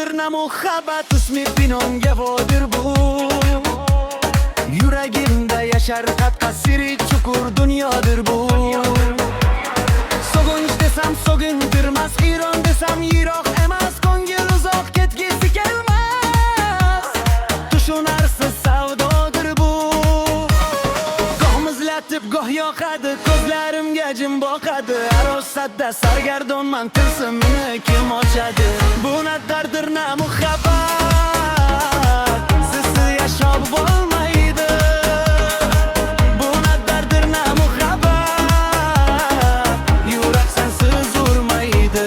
dardir ne muhabbat ismi pinonga vodir bu. Yuragimda yashar qatqa siri chuqur dunyodir bu. So'ginch desam so'gindirmas, Iron desam yiroq emas, ko'ngil uzoq ketgisi kelmas. Tushunarsiz savdodir bu. Goh muzlatib goh yoqadi, ko'zlarimga jim boqadi. Arosatda sargardonman, tilsimni kim ochadi? Bu na dardir na muhabbat, sizsiz yashab bo'lmaydi. Bu na dardir na muhabbat, yurak sensiz urmaydi.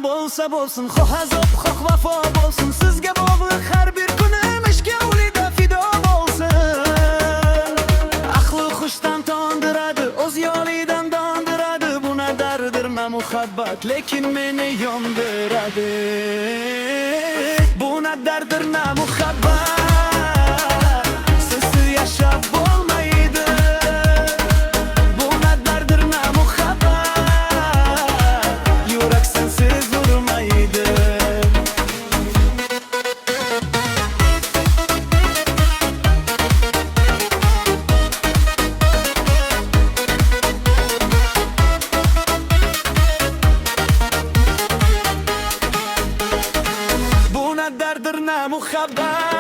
Bo'lsa bo'lsin, xoh azob, xoh vafo bo'lsin, sizga bog'liq har bir kunim ishga ulida fido bo'lsin. Aqli xushdan tondiradi, o'z yo'lidan dondiradi. Bu na dardir na muhabbat, lekin meni yondiradi. Bu na dardir na muhabbat, sizsiz yashab bo'lmaydi. Bu na dardir na muhabbat, yurak sensiz urmaydi. Bu na dardir na muhabbat.